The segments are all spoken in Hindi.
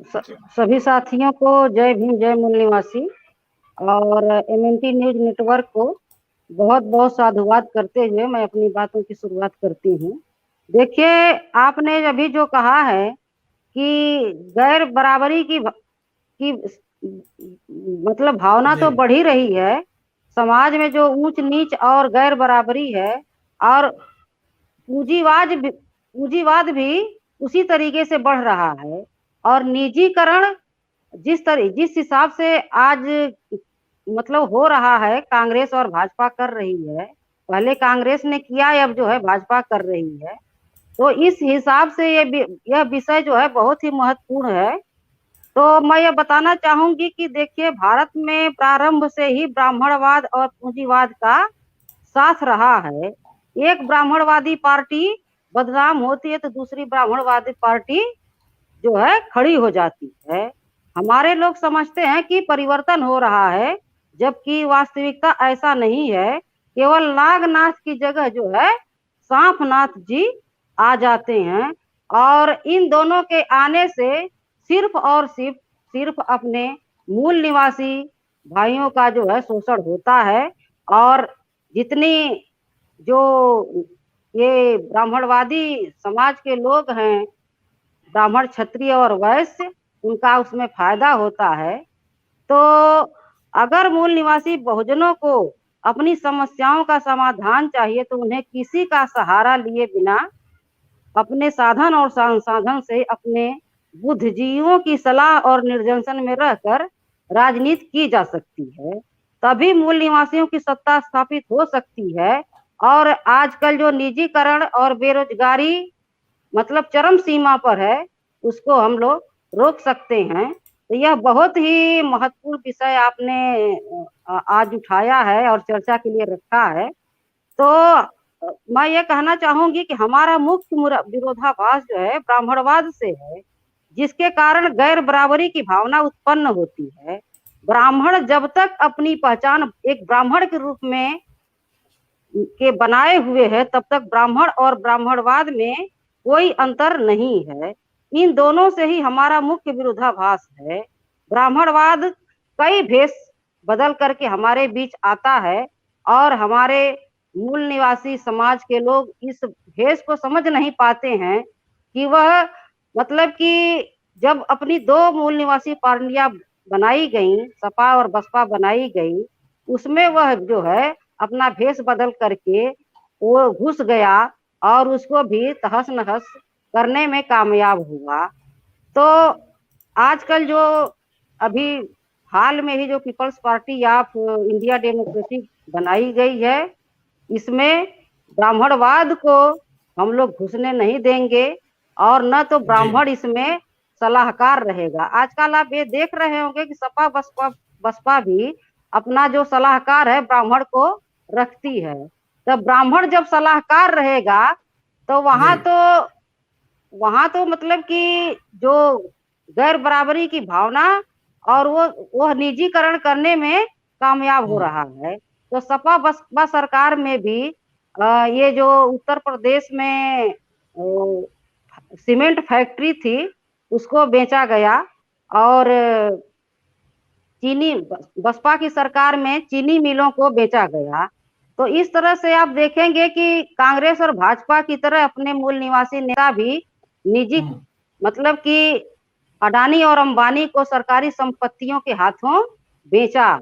सभी साथियों को जय भीम जय मूल निवासी और एमएनटी न्यूज नेटवर्क को बहुत बहुत साधुवाद करते हुए मैं अपनी बातों की शुरुआत करती हूँ। देखिए, आपने अभी जो कहा है कि गैर बराबरी की मतलब भावना तो बढ़ ही रही है। समाज में जो ऊंच नीच और गैर बराबरी है और पूंजीवाद भी उसी तरीके से बढ़ रहा है। और निजीकरण जिस हिसाब से आज मतलब हो रहा है, कांग्रेस और भाजपा कर रही है। पहले कांग्रेस ने किया, अब जो है भाजपा कर रही है। तो इस हिसाब से यह विषय जो है बहुत ही महत्वपूर्ण है। तो मैं ये बताना चाहूंगी कि देखिए, भारत में प्रारंभ से ही ब्राह्मणवाद और पूंजीवाद का साथ रहा है। एक ब्राह्मणवादी पार्टी बदनाम होती है तो दूसरी ब्राह्मणवादी पार्टी जो है खड़ी हो जाती है। हमारे लोग समझते हैं कि परिवर्तन हो रहा है, जबकि वास्तविकता ऐसा नहीं है। केवल नागनाथ की जगह जो है सांपनाथ जी आ जाते हैं। और इन दोनों के आने से सिर्फ और सिर्फ अपने मूल निवासी भाइयों का जो है शोषण होता है। और जितनी जो ये ब्राह्मणवादी समाज के लोग हैं, ब्राह्मण क्षत्रिय और वैश्य, उनका उसमें फायदा होता है। तो अगर मूल निवासी बहुजनों को अपनी समस्याओं का समाधान चाहिए तो उन्हें किसी का सहारा लिए बिना अपने साधन और संसाधन से अपने बुद्धिजीवियों की सलाह और निर्देशन में रहकर राजनीति की जा सकती है। तभी मूल निवासियों की सत्ता स्थापित हो सकती है। और आजकल जो निजीकरण और बेरोजगारी मतलब चरम सीमा पर है, उसको हम लोग रोक सकते हैं। तो यह बहुत ही महत्वपूर्ण विषय आपने आज उठाया है और चर्चा के लिए रखा है। तो मैं ये कहना चाहूंगी कि हमारा मुख्य विरोधाभास जो है ब्राह्मणवाद से है, जिसके कारण गैर बराबरी की भावना उत्पन्न होती है। ब्राह्मण जब तक अपनी पहचान एक ब्राह्मण के रूप में के बनाए हुए है, तब तक ब्राह्मण और ब्राह्मणवाद में कोई अंतर नहीं है। इन दोनों से ही हमारा मुख्य विरोधाभास है। ब्राह्मणवाद कई भेष बदल करके हमारे बीच आता है और हमारे मूल निवासी समाज के लोग इस भेष को समझ नहीं पाते हैं कि वह मतलब कि जब अपनी दो मूल निवासी पार्टियां बनाई गई, सपा और बसपा बनाई गई, उसमें वह जो है अपना भेष बदल करके वो घुस गया और उसको भी तहस नहस करने में कामयाब हुआ। तो आजकल जो अभी हाल में ही जो people's party of India democratic बनाई गई है, इसमें ब्राह्मणवाद को हम लोग घुसने नहीं देंगे और न तो ब्राह्मण इसमें सलाहकार रहेगा। आजकल आप ये देख रहे होंगे कि सपा बसपा भी अपना जो सलाहकार है ब्राह्मण को रखती है। तो ब्राह्मण जब सलाहकार रहेगा तो वहां तो मतलब कि जो गैर बराबरी की भावना और वो निजीकरण करने में कामयाब हो रहा है। तो सपा बसपा सरकार में भी ये जो उत्तर प्रदेश में सीमेंट फैक्ट्री थी उसको बेचा गया। और चीनी बसपा की सरकार में चीनी मिलों को बेचा गया। तो इस तरह से आप देखेंगे कि कांग्रेस और भाजपा की तरह अपने मूल निवासी नेता भी निजी मतलब कि अडानी और अंबानी को सरकारी संपत्तियों के हाथों बेचा।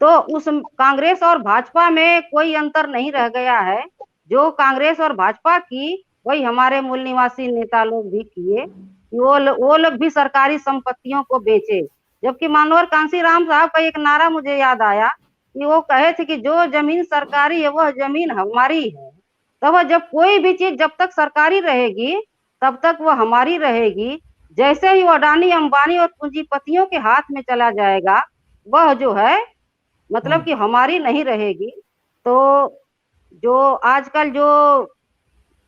तो उस कांग्रेस और भाजपा में कोई अंतर नहीं रह गया है। जो कांग्रेस और भाजपा की वही हमारे मूल निवासी नेता लोग भी किए, वो लोग भी सरकारी संपत्तियों को बेचे। जबकि मानवर कांसीराम साहब का एक नारा मुझे याद आया कि वो कहे थे कि जो जमीन सरकारी है वह जमीन हमारी है। तब जब कोई भी चीज जब तक सरकारी रहेगी तब तक वह हमारी रहेगी। जैसे ही वो अडानी अंबानी और पूंजीपतियों के हाथ में चला जाएगा, वह जो है मतलब कि हमारी नहीं रहेगी। तो जो आजकल जो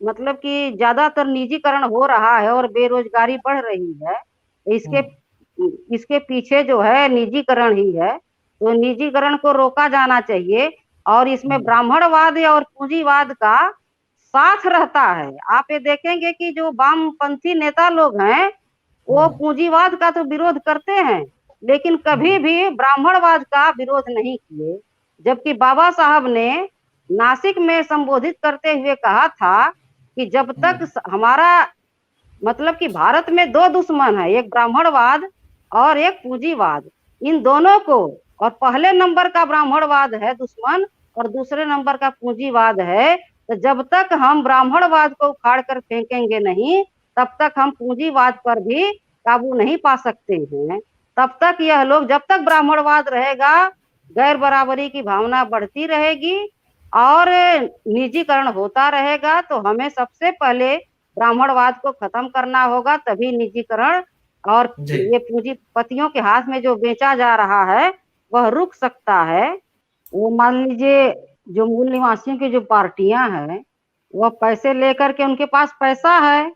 मतलब कि ज्यादातर निजीकरण हो रहा है और बेरोजगारी बढ़ रही है, इसके इसके पीछे जो है निजीकरण ही है। तो निजीकरण को रोका जाना चाहिए और इसमें ब्राह्मणवाद और पूंजीवाद का साथ रहता है। आप ये देखेंगे कि जो वामपंथी नेता लोग हैं वो पूंजीवाद का तो विरोध करते हैं, लेकिन कभी भी ब्राह्मणवाद का विरोध नहीं किए। जबकि बाबा साहब ने नासिक में संबोधित करते हुए कहा था कि जब तक हमारा मतलब कि भारत में दो दुश्मन है, एक ब्राह्मणवाद और एक पूंजीवाद, इन दोनों को, और पहले नंबर का ब्राह्मणवाद है दुश्मन और दूसरे नंबर का पूंजीवाद है, तो जब तक हम ब्राह्मणवाद को उखाड़ कर फेंकेंगे नहीं, तब तक हम पूंजीवाद पर भी काबू नहीं पा सकते हैं। तब तक यह लोग, जब तक ब्राह्मणवाद रहेगा, गैर बराबरी की भावना बढ़ती रहेगी और निजीकरण होता रहेगा। तो हमें सबसे पहले ब्राह्मणवाद को खत्म करना होगा, तभी निजीकरण और जी। ये पूंजीपतियों के हाथ में जो बेचा जा रहा है वह रुक सकता है। वो मान लीजिए, जो मूल निवासियों की जो पार्टियां हैं, वह पैसे लेकर के, उनके पास पैसा है,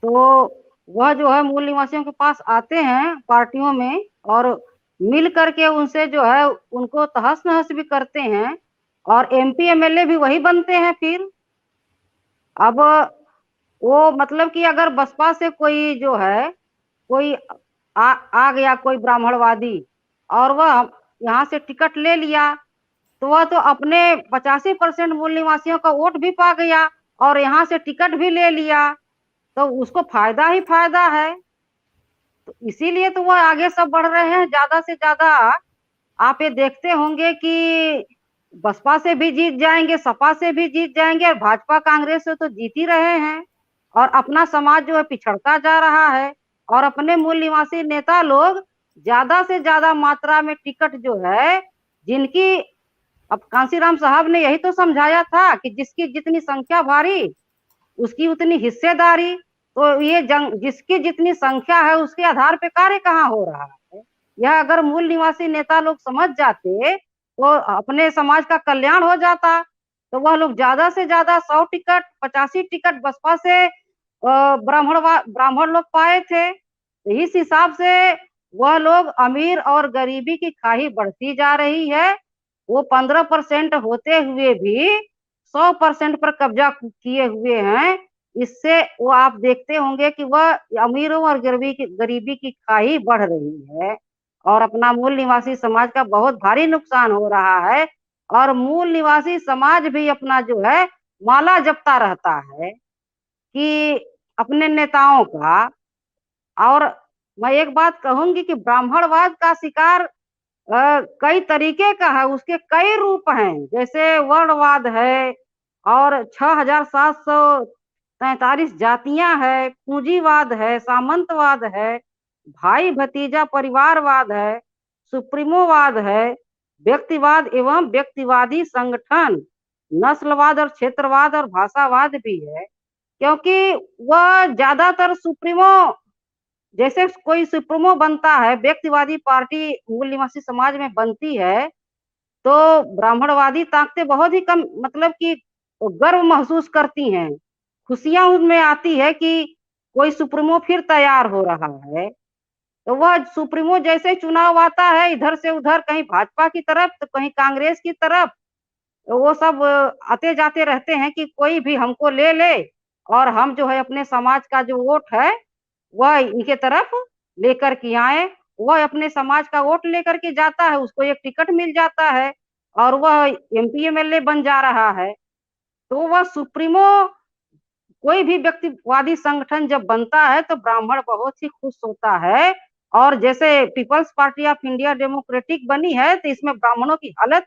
तो वह जो है मूल निवासियों के पास आते हैं पार्टियों में, और मिल करके उनसे जो है उनको तहस नहस भी करते हैं, और एमपी एमएलए भी वही बनते हैं फिर। अब वो मतलब कि अगर बसपा से कोई जो है, कोई आ गया कोई ब्राह्मणवादी, और वह यहाँ से टिकट ले लिया, तो वह तो अपने 85% मूल निवासियों का वोट भी पा गया और यहाँ से टिकट भी ले लिया, तो उसको फायदा ही फायदा है। तो इसीलिए तो वह आगे सब बढ़ रहे हैं ज्यादा से ज्यादा। आप ये देखते होंगे कि बसपा से भी जीत जाएंगे, सपा से भी जीत जाएंगे, और भाजपा कांग्रेस से तो जीत ही रहे हैं, और अपना समाज जो है पिछड़ता जा रहा है, और अपने मूल निवासी नेता लोग ज्यादा से ज्यादा मात्रा में टिकट जो है, जिनकी, अब कांसीराम साहब ने यही तो समझाया था कि जिसकी जितनी संख्या भारी उसकी उतनी हिस्सेदारी। तो ये जंग, जिसकी जितनी संख्या है उसके आधार पे कार्य कहाँ हो रहा है। यह अगर मूल निवासी नेता लोग समझ जाते तो अपने समाज का कल्याण हो जाता। तो वह लोग ज्यादा से ज्यादा 100 टिकट, 85 टिकट बसपा से ब्राह्मण लोग पाए थे। इस हिसाब से वह लोग, अमीर और गरीबी की खाई बढ़ती जा रही है। वो 15% होते हुए भी 100% पर कब्जा किए हुए हैं। इससे वो आप देखते होंगे कि वह अमीरों और गरीबी की खाई बढ़ रही है, और अपना मूल निवासी समाज का बहुत भारी नुकसान हो रहा है। और मूल निवासी समाज भी अपना जो है माला जपता रहता है कि अपने नेताओं का। और मैं एक बात कहूंगी कि ब्राह्मणवाद का शिकार कई तरीके का है, उसके कई रूप हैं, जैसे वर्णवाद है, और 6,743 जातियां है, पूंजीवाद है, सामंतवाद है, भाई भतीजा परिवारवाद है, सुप्रीमोवाद है, व्यक्तिवाद एवं व्यक्तिवादी संगठन, नस्लवाद और क्षेत्रवाद और भाषावाद भी है। क्योंकि वह ज्यादातर सुप्रीमो, जैसे कोई सुप्रीमो बनता है, व्यक्तिवादी पार्टी मूल निवासी समाज में बनती है, तो ब्राह्मणवादी ताकतें बहुत ही कम, मतलब कि गर्व महसूस करती हैं, खुशियां उनमें आती है कि कोई सुप्रीमो फिर तैयार हो रहा है। तो वह सुप्रीमो जैसे चुनाव आता है, इधर से उधर, कहीं भाजपा की तरफ तो कहीं कांग्रेस की तरफ, तो वो सब आते जाते रहते हैं कि कोई भी हमको ले ले, और हम जो है अपने समाज का जो वोट है वह इनके तरफ लेकर के आए। वह अपने समाज का वोट लेकर के जाता है, उसको एक टिकट मिल जाता है, और वह एमपी एमएलए बन जा रहा है। तो वह सुप्रीमो, कोई भी व्यक्तिवादी संगठन जब बनता है तो ब्राह्मण बहुत ही खुश होता है। और जैसे people's party of India democratic बनी है, तो इसमें ब्राह्मणों की हालत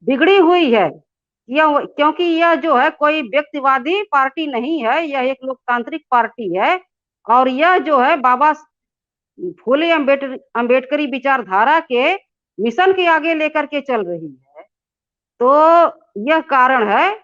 बिगड़ी हुई है। यह, क्योंकि यह जो है कोई व्यक्तिवादी पार्टी नहीं है, यह एक लोकतांत्रिक पार्टी है, और यह जो है बाबा फूले अम्बेडकरी विचारधारा के मिशन के आगे लेकर के चल रही है। तो यह कारण है।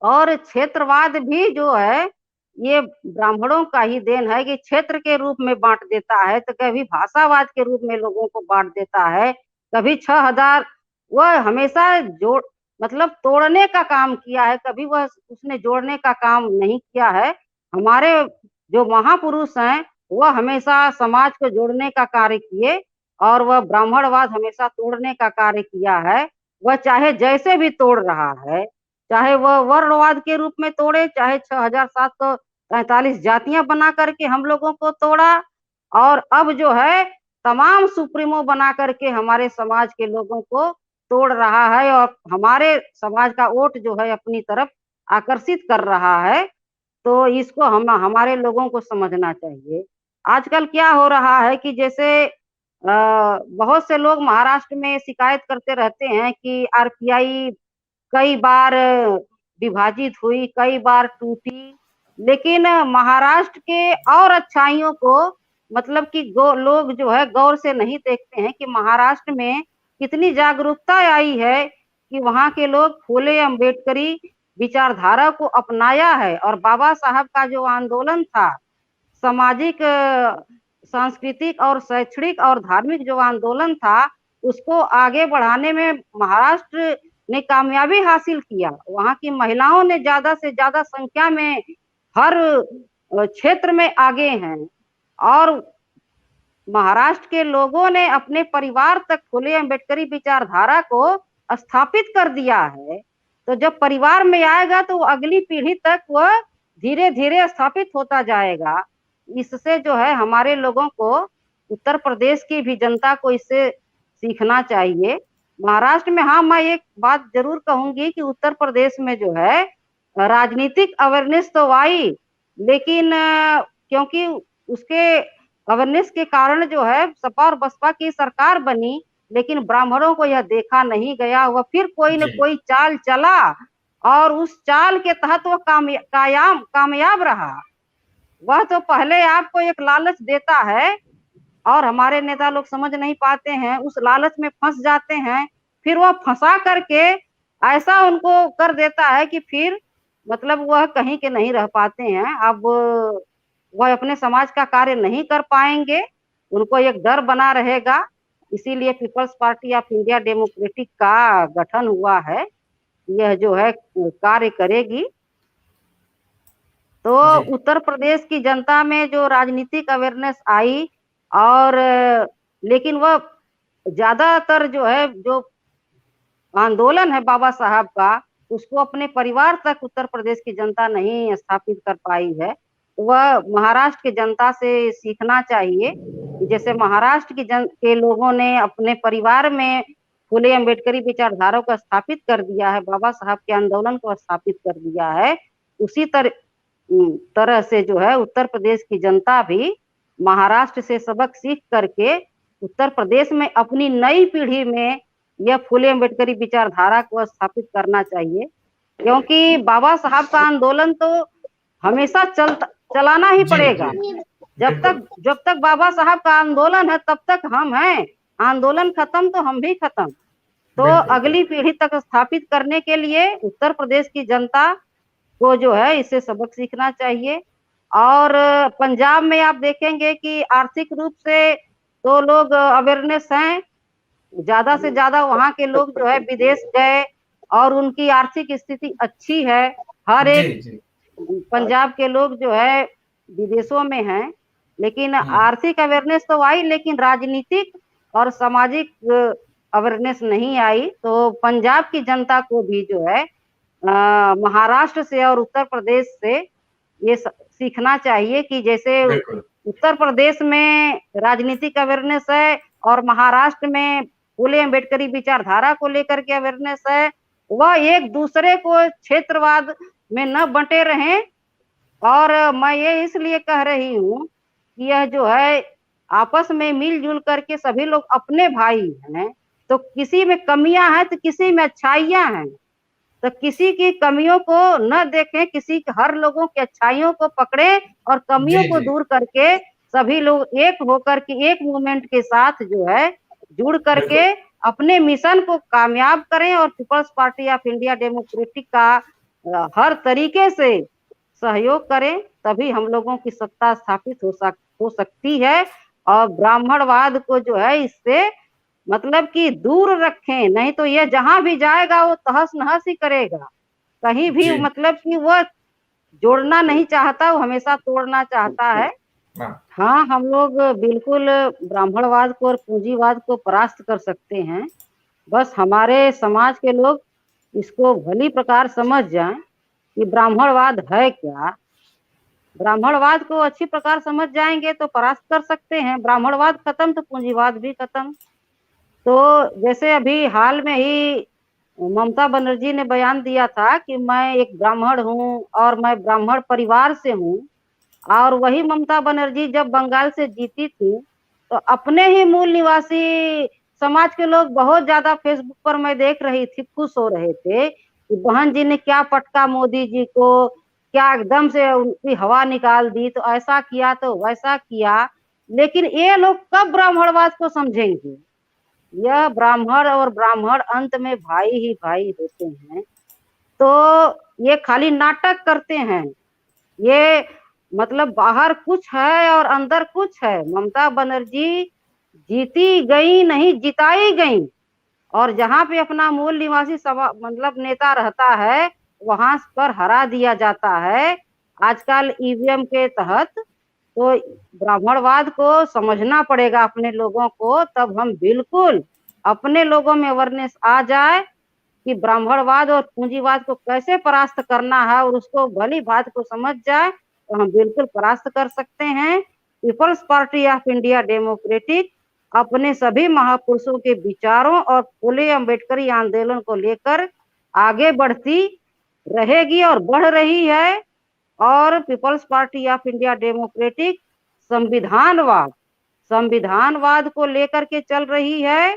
और क्षेत्रवाद भी जो है, ये ब्राह्मणों का ही देन है कि क्षेत्र के रूप में बांट देता है, तो कभी भाषावाद के रूप में लोगों को बांट देता है, कभी 6,000, वह हमेशा जोड़, मतलब तोड़ने का काम किया है, कभी वह उसने जोड़ने का काम नहीं किया है। हमारे जो महापुरुष हैं वह हमेशा समाज को जोड़ने का कार्य किए, और वह ब्राह्मणवाद हमेशा तोड़ने का कार्य किया है। वह चाहे जैसे भी तोड़ रहा है, चाहे वह वर्णवाद के रूप में तोड़े, चाहे 43 जातियां बना करके हम लोगों को तोड़ा, और अब जो है तमाम सुप्रीमो बना करके हमारे समाज के लोगों को तोड़ रहा है और हमारे समाज का वोट जो है अपनी तरफ आकर्षित कर रहा है। तो इसको हम हमारे लोगों को समझना चाहिए। आजकल क्या हो रहा है कि जैसे बहुत से लोग महाराष्ट्र में शिकायत करते रहते हैं कि आरपीआई कई बार विभाजित हुई, कई बार टूटी, लेकिन महाराष्ट्र के और अच्छाइयों को मतलब कि लोग जो है गौर से नहीं देखते हैं कि महाराष्ट्र में कितनी जागरूकता आई है कि वहाँ के लोग फूले अम्बेडकरी विचारधारा को अपनाया है, और बाबा साहब का जो आंदोलन था, सामाजिक, सांस्कृतिक और शैक्षणिक और धार्मिक जो आंदोलन था, उसको आगे बढ़ाने में महाराष्ट्र ने कामयाबी हासिल किया। वहाँ की महिलाओं ने ज्यादा से ज्यादा संख्या में हर क्षेत्र में आगे हैं, और महाराष्ट्र के लोगों ने अपने परिवार तक फुले अम्बेडकरी विचारधारा को स्थापित कर दिया है। तो जब परिवार में आएगा तो अगली पीढ़ी तक वह धीरे धीरे स्थापित होता जाएगा। इससे जो है हमारे लोगों को, उत्तर प्रदेश की भी जनता को इससे सीखना चाहिए। महाराष्ट्र में, हाँ, मैं एक बात जरूर कहूंगी कि उत्तर प्रदेश में जो है राजनीतिक अवेयरनेस तो आई, लेकिन क्योंकि उसके अवेयरनेस के कारण जो है सपा और बसपा की सरकार बनी, लेकिन ब्राह्मणों को यह देखा नहीं गया। वह फिर कोई न कोई चाल चला और उस चाल के तहत वो कामयाब रहा। वह तो पहले आपको एक लालच देता है और हमारे नेता लोग समझ नहीं पाते हैं, उस लालच में फंस जाते हैं, फिर वह फंसा करके ऐसा उनको कर देता है कि फिर मतलब वह कहीं के नहीं रह पाते हैं। अब वह अपने समाज का कार्य नहीं कर पाएंगे, उनको एक डर बना रहेगा। इसीलिए people's party of India democratic का गठन हुआ है, यह जो है कार्य करेगी। तो उत्तर प्रदेश की जनता में जो राजनीतिक अवेयरनेस आई, और लेकिन वह ज्यादातर जो है जो आंदोलन है बाबा साहब का, उसको अपने परिवार तक उत्तर प्रदेश की जनता नहीं स्थापित कर पाई है। वह महाराष्ट्र की जनता से सीखना चाहिए। जैसे महाराष्ट्र के लोगों ने अपने परिवार में फुले अम्बेडकरी विचारधारा को स्थापित कर दिया है, बाबा साहब के आंदोलन को स्थापित कर दिया है, उसी तरह से जो है उत्तर प्रदेश की जनता भी महाराष्ट्र से सबक सीख करके उत्तर प्रदेश में अपनी नई पीढ़ी में यह फुले अम्बेडकरी विचारधारा को स्थापित करना चाहिए। क्योंकि बाबा साहब का आंदोलन तो हमेशा चलाना ही पड़ेगा। जब तक बाबा साहब का आंदोलन है तब तक हम हैं, आंदोलन खत्म तो हम भी खत्म। तो अगली पीढ़ी तक स्थापित करने के लिए उत्तर प्रदेश की जनता को जो है इससे सबक सीखना चाहिए। और पंजाब में आप देखेंगे कि आर्थिक रूप से तो लोग अवेयरनेस हैं, ज्यादा से ज्यादा वहाँ के लोग जो है विदेश गए और उनकी आर्थिक स्थिति अच्छी है। हर एक पंजाब के लोग जो है विदेशों में हैं, लेकिन आर्थिक अवेयरनेस तो आई, लेकिन राजनीतिक और सामाजिक अवेयरनेस नहीं आई। तो पंजाब की जनता को भी जो है महाराष्ट्र से और उत्तर प्रदेश से ये सीखना चाहिए कि जैसे उत्तर प्रदेश में राजनीतिक अवेयरनेस है और महाराष्ट्र में फुले अम्बेडकरी विचारधारा को लेकर के अवेयरनेस है, वह एक दूसरे को क्षेत्रवाद में न बंटे रहें। और मैं ये इसलिए कह रही हूँ कि यह जो है आपस में मिलजुल करके सभी लोग अपने भाई हैं, तो किसी में कमियां हैं तो किसी में अच्छाइयां हैं, तो किसी की कमियों को न देखें, हर लोगों की अच्छाइयों को पकड़े और कमियों को दूर करके सभी लोग एक होकर के एक मूवमेंट के साथ जो है जुड़ करके अपने मिशन को कामयाब करें और people's party of India democratic का हर तरीके से सहयोग करें, तभी हम लोगों की सत्ता स्थापित हो सकती है। और ब्राह्मणवाद को जो है इससे मतलब कि दूर रखें, नहीं तो ये जहां भी जाएगा वो तहस नहस ही करेगा, कहीं भी मतलब कि वो जोड़ना नहीं चाहता, वो हमेशा तोड़ना चाहता है। हाँ, हम लोग बिल्कुल ब्राह्मणवाद को और पूंजीवाद को परास्त कर सकते हैं। बस हमारे समाज के लोग इसको भली प्रकार समझ जाएं कि ब्राह्मणवाद है क्या। ब्राह्मणवाद को अच्छी प्रकार समझ जाएंगे तो परास्त कर सकते हैं। ब्राह्मणवाद खत्म तो पूंजीवाद भी खत्म। तो जैसे अभी हाल में ही ममता बनर्जी ने बयान दिया था कि मैं एक ब्राह्मण हूँ और मैं ब्राह्मण परिवार से हूँ, और वही ममता बनर्जी जब बंगाल से जीती थी तो अपने ही मूल निवासी समाज के लोग बहुत ज्यादा फेसबुक पर मैं देख रही थी खुश हो रहे थे कि बहन जी ने क्या पटका मोदी जी को, क्या एकदम से उनकी हवा निकाल दी, तो ऐसा किया तो वैसा किया। लेकिन ये लोग कब ब्राह्मणवाद को समझेंगे? यह ब्राह्मण और ब्राह्मण अंत में भाई ही भाई होते हैं। तो ये खाली नाटक करते हैं। ये मतलब बाहर कुछ है और अंदर कुछ है। ममता बनर्जी जीती गई नहीं, जिताई गई। और जहां पे अपना मूल निवासी मतलब नेता रहता है वहां पर हरा दिया जाता है आजकल ईवीएम के तहत। तो ब्राह्मणवाद को समझना पड़ेगा अपने लोगों को, तब हम बिल्कुल अपने लोगों में अवेयरनेस आ जाए कि ब्राह्मणवाद और पूंजीवाद को कैसे परास्त करना है और उसको भली भांति को समझ जाए तो हम बिल्कुल परास्त कर सकते हैं। People's party of India democratic अपने सभी महापुरुषों के विचारों और फूले अम्बेडकरी आंदोलन को लेकर आगे बढ़ती रहेगी और बढ़ रही है। और people's party of India democratic संविधानवाद को लेकर के चल रही है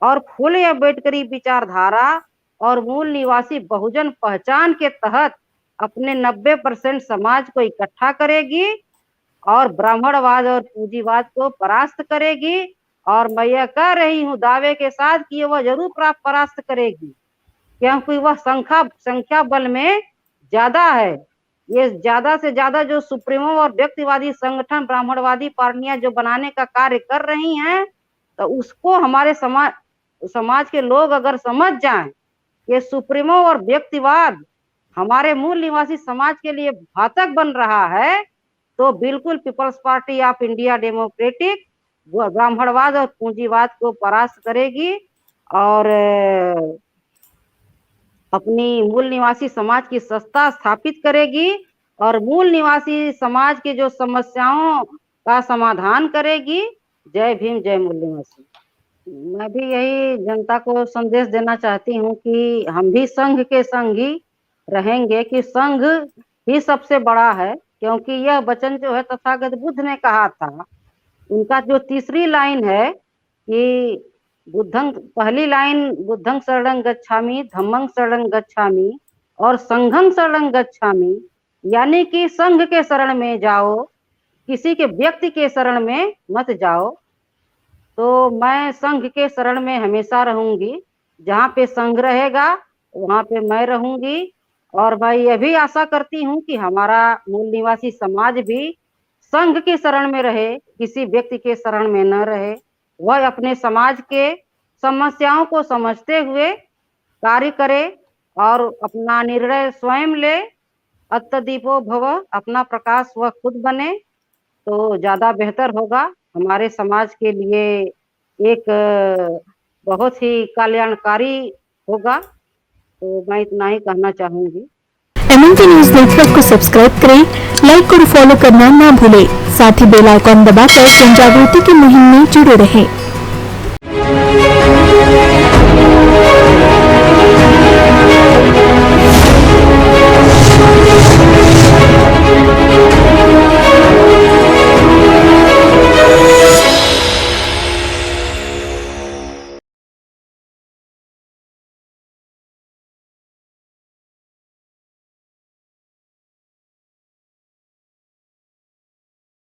और फूले अम्बेडकरी विचारधारा और मूल निवासी बहुजन पहचान के तहत अपने 90% समाज को इकट्ठा करेगी और ब्राह्मणवाद और पूंजीवाद को परास्त करेगी। और मैं यह कह रही हूँ दावे के साथ कि वह जरूर परास्त करेगी, क्योंकि वह संख्या बल में ज्यादा है। ये ज्यादा से ज्यादा जो सुप्रीमो और व्यक्तिवादी संगठन ब्राह्मणवादी पार्टियां जो बनाने का कार्य कर रही हैं, तो उसको हमारे समाज के लोग अगर समझ जाएं कि सुप्रीमो और व्यक्तिवाद हमारे मूल निवासी समाज के लिए घातक बन रहा है, तो बिल्कुल people's party of India democratic ब्राह्मणवाद और पूंजीवाद को परास्त करेगी और अपनी मूल निवासी समाज की सत्ता स्थापित करेगी और मूल निवासी समाज की जो समस्याओं का समाधान करेगी। जय भीम, जय मूल निवासी। मैं भी यही जनता को संदेश देना चाहती हूँ कि हम भी संघ के संग ही रहेंगे, कि संघ ही सबसे बड़ा है। क्योंकि यह वचन जो है तथागत बुद्ध ने कहा था, उनका जो तीसरी लाइन है कि पहली लाइन बुद्धं शरणं गच्छामि, धम्मं शरणं गच्छामि और संघं शरणं गच्छामि, यानी कि संघ के शरण में जाओ, किसी के व्यक्ति के शरण में मत जाओ। तो मैं संघ के शरण में हमेशा रहूंगी। जहाँ पे संघ रहेगा वहां पे मैं रहूंगी। और मैं यह भी आशा करती हूँ कि हमारा मूल निवासी समाज भी संघ के शरण में रहे, किसी व्यक्ति के शरण में न रहे। वह अपने समाज के समस्याओं को समझते हुए कार्य करे और अपना निर्णय स्वयं ले। अत्तदीपो भव, अपना प्रकाश वह खुद बने तो ज्यादा बेहतर होगा, हमारे समाज के लिए एक बहुत ही कल्याणकारी होगा। तो मैं इतना ही कहना चाहूंगी। MNT न्यूज नेटवर्क को सब्सक्राइब करें, लाइक और फॉलो करना ना भूलें। साथ ही बेल आइकॉन दबाकर जन जागृति की मुहिम में जुड़े रहें।